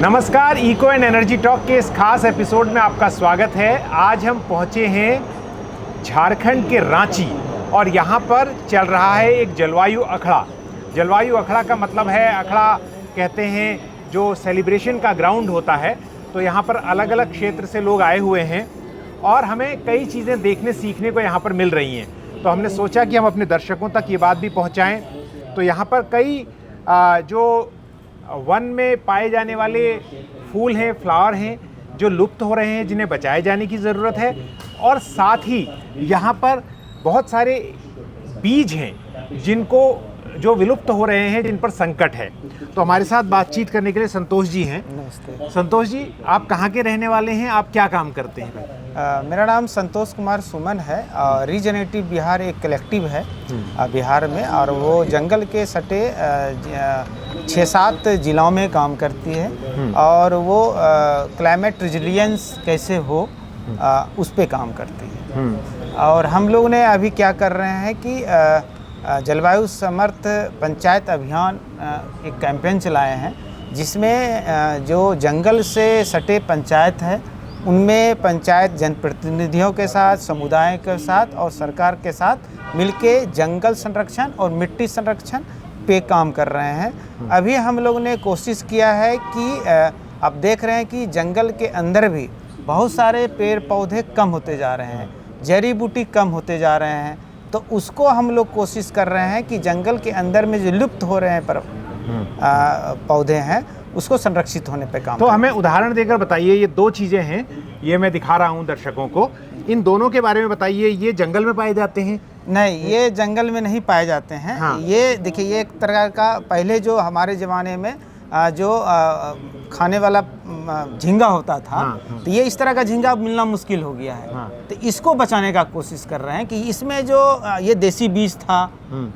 नमस्कार, eco and energy talk के इस खास एपिसोड में आपका स्वागत है। आज हम पहुंचे हैं झारखंड के रांची और यहाँ पर चल रहा है एक जलवायु अखड़ा। जलवायु अखड़ा का मतलब है, अखड़ा कहते हैं जो सेलिब्रेशन का ग्राउंड होता है। तो यहाँ पर अलग अलग क्षेत्र से लोग आए हुए हैं और हमें कई चीज़ें देखने सीखने को यहाँ पर मिल रही हैं। तो हमने सोचा कि हम अपने दर्शकों तक ये बात भी पहुँचाएँ। तो यहाँ पर कई जो वन में पाए जाने वाले फूल हैं, फ्लावर हैं, जो लुप्त हो रहे हैं, जिन्हें बचाए जाने की ज़रूरत है। और साथ ही यहाँ पर बहुत सारे बीज हैं जो विलुप्त हो रहे हैं, जिन पर संकट है। तो हमारे साथ बातचीत करने के लिए संतोष जी हैं। नमस्ते। संतोष जी, आप कहाँ के रहने वाले हैं? आप क्या काम करते हैं? मेरा नाम संतोष कुमार सुमन है। रीजनरेटिव बिहार एक कलेक्टिव है बिहार में, और वो जंगल के सटे 6-7 जिलों में काम करती है और वो क्लाइमेट रेजिलियंस कैसे हो उस पे काम करती है। और हम लोग ने अभी क्या कर रहे हैं कि जलवायु समर्थ पंचायत अभियान एक कैंपेन चलाए हैं, जिसमें जो जंगल से सटे पंचायत है उनमें पंचायत जनप्रतिनिधियों के साथ, समुदाय के साथ और सरकार के साथ मिलके जंगल संरक्षण और मिट्टी संरक्षण पे काम कर रहे हैं। अभी हम लोग ने कोशिश किया है कि आप देख रहे हैं कि जंगल के अंदर भी बहुत सारे पेड़ पौधे कम होते जा रहे हैं, जड़ी बूटी कम होते जा रहे हैं। तो उसको हम लोग कोशिश कर रहे हैं कि जंगल के अंदर में जो लुप्त हो रहे हैं पौधे हैं उसको संरक्षित होने पे काम। तो हमें उदाहरण देकर बताइए, ये 2 चीज़ें हैं, ये मैं दिखा रहा हूँ दर्शकों को, इन दोनों के बारे में बताइए। ये जंगल में पाए जाते हैं? नहीं, ये जंगल में नहीं पाए जाते हैं। हाँ। ये देखिए, ये एक तरह का पहले जो हमारे ज़माने में जो खाने वाला झींगा होता था। हाँ। तो ये इस तरह का झींगा मिलना मुश्किल हो गया है। हाँ। तो इसको बचाने का कोशिश कर रहे हैं कि इसमें जो ये देसी बीज था,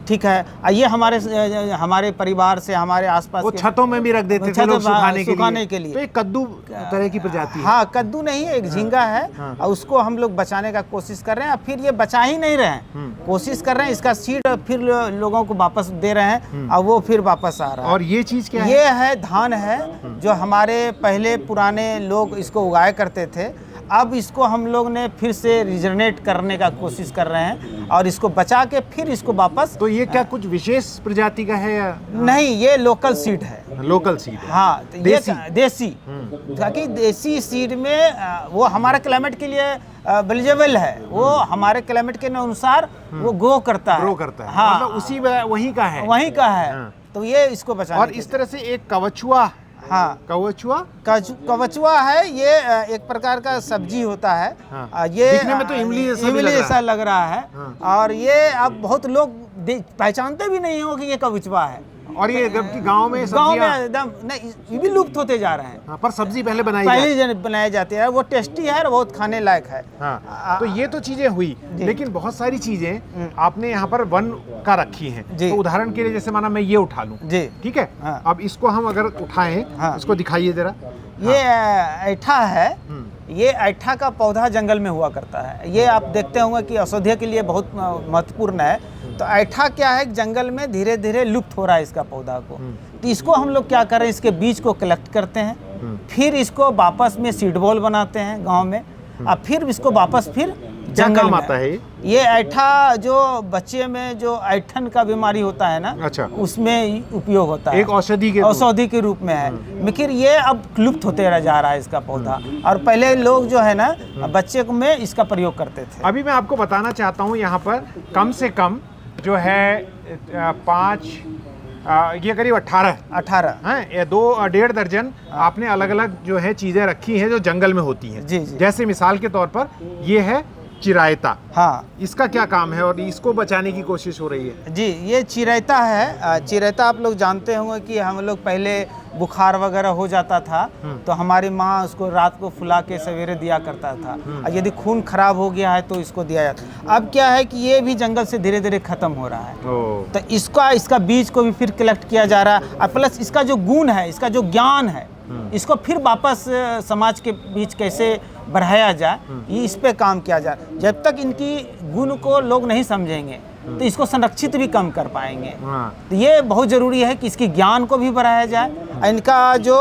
ठीक है, ये हमारे परिवार से, हमारे आसपास वो छतों में भी रख देते थे लोग सुखाने के लिए। तो एक कद्दू तरह की प्रजाति है। हाँ, कद्दू नहीं, एक झींगा है। हाँ। और उसको हम लोग बचाने का कोशिश कर रहे हैं। फिर ये बचा ही नहीं रहे हैं, कोशिश कर रहे हैं इसका सीड फिर लोगों को वापस दे रहे हैं और वो फिर वापस आ रहा है। और ये चीज़ क्या है? ये है धान है, जो हमारे पहले पुराने लोग इसको उगाया करते थे। अब इसको हम लोग ने फिर से रिजनरेट करने का कोशिश कर रहे हैं और इसको बचा के फिर इसको वापस। तो ये क्या कुछ विशेष प्रजाति का है या? नहीं, ये लोकल सीड है। लोकल सीड है। हाँ, तो देसी ताकि देसी सीड में वो हमारे क्लाइमेट के लिए एलिजिबल है। वो हमारे क्लाइमेट के अनुसार वो ग्रो करता है। हाँ, मतलब उसी वहीं का है। वहीं का है। हाँ। तो ये इसको बचाने और इस तरह से एक कवचुआ। हाँ, कवचुआ है। ये एक प्रकार का सब्जी होता है। हाँ। ये दिखने में तो इमली जैसा लग रहा है। हाँ। और ये अब बहुत लोग पहचानते भी नहीं हो कि ये कवचुआ है। और ये जबकि गांव में एकदम नहीं, ये भी लुप्त होते जा रहे हैं। हाँ, पर सब्जी पहले बनाई जाती है। वो टेस्टी है और बहुत खाने लायक है। हाँ। तो ये तो चीजें हुई, लेकिन बहुत सारी चीजें आपने यहाँ पर वन का रखी हैं। तो उदाहरण के लिए जैसे माना मैं ये उठा लूँ, ठीक है। हाँ। अब इसको हम अगर उठाएं, इसको दिखाइए जरा। ये ऐठा है। ये ऐठा का पौधा जंगल में हुआ करता है। ये आप देखते होंगे कि औषधीय के लिए बहुत महत्वपूर्ण है। तो ऐठा क्या है, जंगल में धीरे धीरे लुप्त हो रहा है इसका पौधा को। तो इसको हम लोग क्या करें, इसके बीज को कलेक्ट करते हैं, फिर इसको वापस में सीड बॉल बनाते हैं गांव में, और फिर इसको वापस फिर जंगल में आता है। ये ऐठा जो बच्चे में जो ऐठन का बीमारी होता है ना, अच्छा, उसमें उपयोग होता है। एक औषधि के रूप में है। लेकिन ये अब लुप्त होते रह जा रहा है इसका पौधा। और पहले लोग जो है ना, बच्चे में इसका प्रयोग करते थे। अभी मैं आपको बताना चाहता हूँ, यहाँ पर कम से कम जो है 5 ये करीब 18 हैं, ये 2-1.5 दर्जन आपने अलग अलग जो है चीजें रखी हैं जो जंगल में होती हैं। जी। जैसे मिसाल के तौर पर ये है चिरायता। हाँ, इसका क्या काम है और इसको बचाने की कोशिश हो रही है? जी, ये चिरायता है। चिरायता आप लोग जानते होंगे कि हम लोग पहले बुखार वगैरह हो जाता था तो हमारी माँ उसको रात को फुला के सवेरे दिया करता था। और यदि खून खराब हो गया है तो इसको दिया जाता। अब क्या है कि ये भी जंगल से धीरे धीरे खत्म हो रहा है। तो इसका बीज को भी फिर कलेक्ट किया जा रहा है। और प्लस इसका जो गुण है, इसका जो ज्ञान है, इसको फिर वापस समाज के बीच कैसे बढ़ाया जाए, ये इस पे काम किया जाए। जब तक इनकी गुण को लोग नहीं समझेंगे तो इसको संरक्षित भी कम कर पाएंगे। तो ये बहुत ज़रूरी है कि इसकी ज्ञान को भी बढ़ाया जाए। इनका जो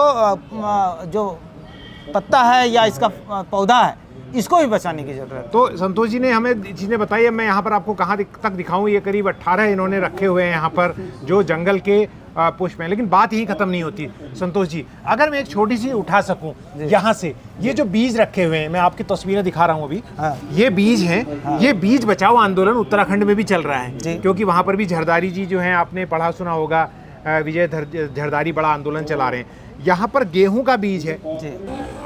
जो पत्ता है या इसका पौधा है, इसको भी बचाने की ज़रूरत है। तो संतोष जी ने हमें चीज़ें बताई है, मैं यहाँ पर आपको कहाँ तक दिखाऊं। ये करीब 18 इन्होंने रखे हुए हैं यहाँ पर जो जंगल के पुष्प हैं, लेकिन बात यही खत्म नहीं होती। संतोष जी, अगर मैं एक छोटी सी उठा सकूं यहाँ से, ये जो बीज रखे हुए हैं, मैं आपकी तस्वीरें दिखा रहा हूँ अभी। हाँ। ये बीज हैं। हाँ। ये बीज बचाओ आंदोलन उत्तराखंड में भी चल रहा है, क्योंकि वहाँ पर भी झरदारी जी जो हैं, आपने पढ़ा सुना होगा, विजय झरदारी बड़ा आंदोलन चला रहे हैं। यहाँ पर गेहूं का बीज है जी।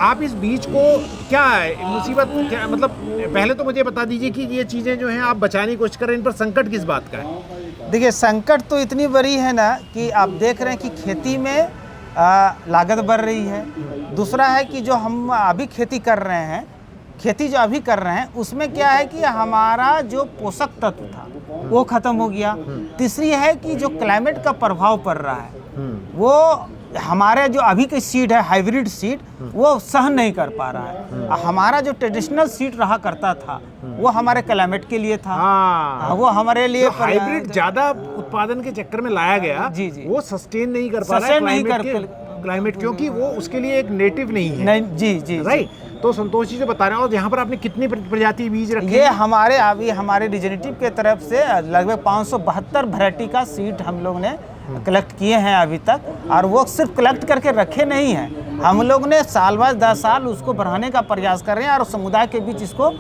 आप इस बीज को क्या मुसीबत, क्या मतलब, पहले तो मुझे बता दीजिए कि ये चीज़ें जो हैं आप बचाने की कोशिश कर रहे हैं, इन पर संकट किस बात का है? देखिए, संकट तो इतनी बड़ी है ना कि आप देख रहे हैं कि खेती में लागत बढ़ रही है। दूसरा है कि जो हम अभी खेती कर रहे हैं, उसमें क्या है कि हमारा जो पोषक तत्व था वो खत्म हो गया। तीसरी है कि जो क्लाइमेट का प्रभाव पड़ रहा है, वो हमारे जो अभी के सीड है, हाइब्रिड सीड, वो सहन नहीं कर पा रहा है। हमारा जो ट्रेडिशनल सीड रहा करता था, वो हमारे क्लाइमेट के लिए था। हाँ। वो हमारे लिए तो हाइब्रिड ज्यादा उत्पादन के चक्कर में लाया गया। जी जी। वो सस्टेन नहीं कर पा रहा है क्लाइमेट, क्योंकि वो उसके लिए एक नेटिव नहीं है। नहीं, जी जी, राइट। तो संतोष जी से बता रहे हैं। और यहाँ पर आपने कितनी प्रजाति बीज रखे? ये हमारे रिजनेटिव के तरफ से लगभग 572 वैरायटी का सीड हम लोग ने कलेक्ट किए हैं अभी तक। और वो सिर्फ कलेक्ट करके रखे नहीं हैं, हम लोग ने साल बाद 10 साल उसको बढ़ाने का प्रयास कर रहे हैं और समुदाय के बीच इसको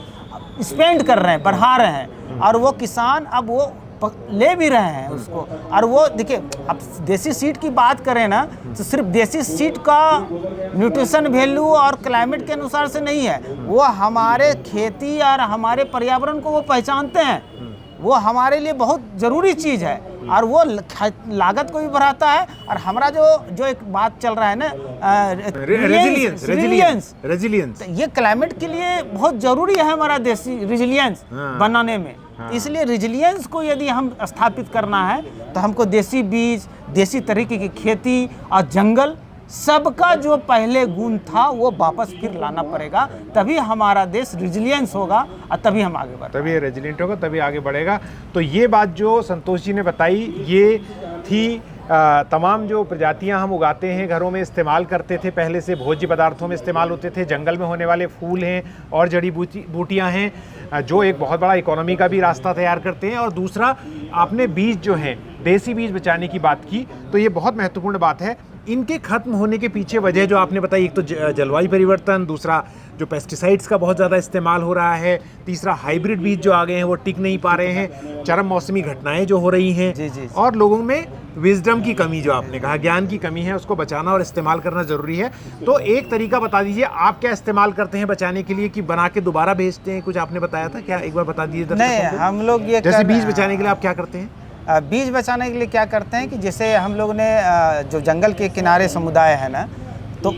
स्पेंड कर रहे हैं, बढ़ा रहे हैं। और वो किसान अब वो ले भी रहे हैं उसको। और वो देखिए, अब देसी सीड की बात करें ना, तो सिर्फ देसी सीड का न्यूट्रिशन वैल्यू और क्लाइमेट के अनुसार से नहीं है, वो हमारे खेती और हमारे पर्यावरण को वो पहचानते हैं। वो हमारे लिए बहुत ज़रूरी चीज़ है और वो लागत को भी बढ़ाता है। और हमारा जो एक बात चल रहा है ना, रेजिलियंस, ये क्लाइमेट के लिए बहुत ज़रूरी है हमारा देसी रेजिलियंस बनाने में। इसलिए रेजिलियंस को यदि हम स्थापित करना है तो हमको देसी बीज, देसी तरीके की खेती और जंगल, सबका जो पहले गुण था वो वापस फिर लाना पड़ेगा। तभी हमारा देश रेजिलियंस होगा और तभी हम आगे बढ़ेंगे। तभी रेजिलियंट होगा, तभी आगे बढ़ेगा। तो ये बात जो संतोष जी ने बताई, ये थी तमाम जो प्रजातियां हम उगाते हैं, घरों में इस्तेमाल करते थे, पहले से भोज्य पदार्थों में इस्तेमाल होते थे, जंगल में होने वाले फूल हैं और जड़ी बूटियां हैं, जो एक बहुत बड़ा इकोनॉमी का भी रास्ता तैयार करते हैं। और दूसरा, आपने बीज जो हैं, देसी बीज बचाने की बात की, तो ये बहुत महत्वपूर्ण बात है। इनके खत्म होने के पीछे वजह जो आपने बताई, एक तो जलवायु परिवर्तन, दूसरा जो पेस्टिसाइड्स का बहुत ज़्यादा इस्तेमाल हो रहा है, तीसरा हाइब्रिड बीज जो आ गए हैं वो टिक नहीं पा रहे हैं, चरम मौसमी घटनाएं जो हो रही हैं, जी, जी, जी। और लोगों में विजडम की कमी, जो आपने कहा ज्ञान की कमी है, उसको बचाना और इस्तेमाल करना ज़रूरी है। तो एक तरीका बता दीजिए, आप क्या इस्तेमाल करते हैं बचाने के लिए, कि बना के दोबारा भेजते हैं? कुछ आपने बताया था, क्या एक बार बता दीजिए। नहीं, हम लोग ये जैसे बीज बचाने के लिए आप क्या करते हैं? बीज बचाने के लिए क्या करते हैं कि जैसे हम लोग ने जो जंगल के किनारे समुदाय है ना, तो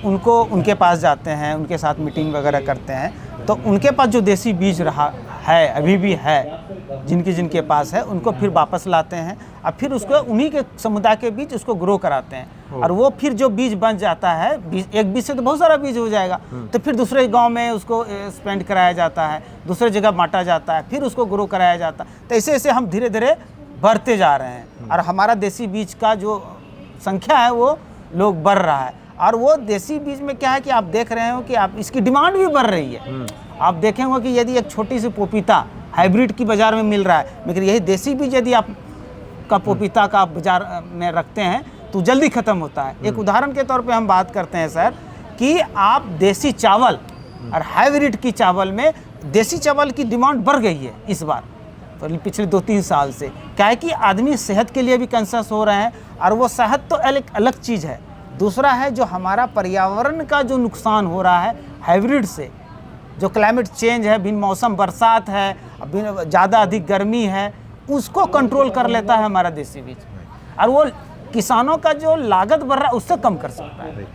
उनके पास जाते हैं, उनके साथ मीटिंग वगैरह करते हैं। तो उनके पास जो देसी बीज रहा है, अभी भी है, जिनके पास है, उनको फिर वापस लाते हैं और फिर उसको उन्हीं के समुदाय के बीच उसको ग्रो कराते हैं। और वो फिर जो बीज बन जाता है, एक बीज से तो बहुत सारा बीज हो जाएगा, तो फिर दूसरे गांव में उसको स्पेंड कराया जाता है, दूसरे जगह बांटा जाता है, फिर उसको ग्रो कराया जाता है। तो ऐसे हम धीरे धीरे बढ़ते जा रहे हैं और हमारा देसी बीज का जो संख्या है वो लोग बढ़ रहा है। और वो देसी बीज में क्या है कि आप देख रहे हो कि आप इसकी डिमांड भी बढ़ रही है। आप देखे होंगे कि यदि एक छोटी सी पपीता हाइब्रिड की बाज़ार में मिल रहा है, मगर यही देसी बीज यदि आप का पपीता का बाज़ार में रखते हैं तो जल्दी ख़त्म होता है। एक उदाहरण के तौर पे हम बात करते हैं सर, कि आप देसी चावल और हाइब्रिड की चावल में, देसी चावल की डिमांड बढ़ गई है इस बार, तो पिछले 2-3 साल से। क्या है कि आदमी सेहत के लिए भी कंसर्स हो रहे हैं, और वो सेहत तो अलग चीज़ है। दूसरा है जो हमारा पर्यावरण का जो नुकसान हो रहा है हाइब्रिड से, जो क्लाइमेट चेंज है, बिन मौसम बरसात है, ज़्यादा अधिक गर्मी है, उसको कंट्रोल कर लेता है हमारा देसी बीज, और वो किसानों का जो लागत बढ़ रहा है उससे कम कर सकता है।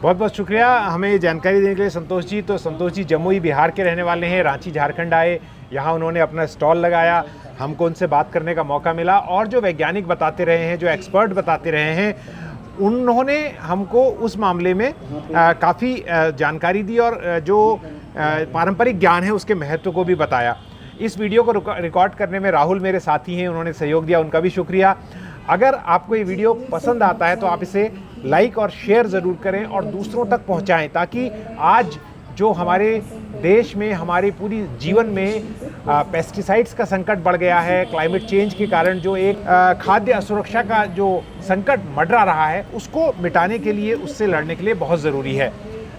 बहुत बहुत शुक्रिया हमें जानकारी देने के लिए संतोष जी। तो संतोष जी जमुई बिहार के रहने वाले हैं, रांची झारखंड आए, यहाँ उन्होंने अपना स्टॉल लगाया, हमको उनसे बात करने का मौका मिला, और जो वैज्ञानिक बताते रहे हैं, जो एक्सपर्ट बताते रहे हैं, उन्होंने हमको उस मामले में काफ़ी जानकारी दी, और जो पारंपरिक ज्ञान है उसके महत्व को भी बताया। इस वीडियो को रिकॉर्ड करने में राहुल मेरे साथी हैं, उन्होंने सहयोग दिया, उनका भी शुक्रिया। अगर आपको ये वीडियो पसंद आता है तो आप इसे लाइक और शेयर ज़रूर करें और दूसरों तक पहुंचाएं, ताकि आज जो हमारे देश में, हमारे पूरी जीवन में पेस्टिसाइड्स का संकट बढ़ गया है, क्लाइमेट चेंज के कारण जो एक खाद्य असुरक्षा का जो संकट मंडरा रहा है, उसको मिटाने के लिए, उससे लड़ने के लिए बहुत ज़रूरी है।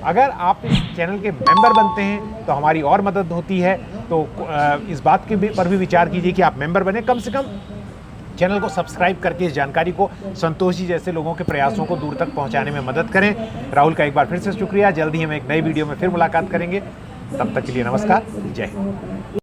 अगर आप इस चैनल के मेंबर बनते हैं तो हमारी और मदद होती है। तो इस बात के पर भी विचार कीजिए कि आप मेंबर बने, कम से कम चैनल को सब्सक्राइब करके इस जानकारी को संतोष जी जैसे लोगों के प्रयासों को दूर तक पहुंचाने में मदद करें। राहुल का एक बार फिर से शुक्रिया। जल्दी ही हम एक नई वीडियो में फिर मुलाकात करेंगे। तब तक के लिए नमस्कार, जय हिंद।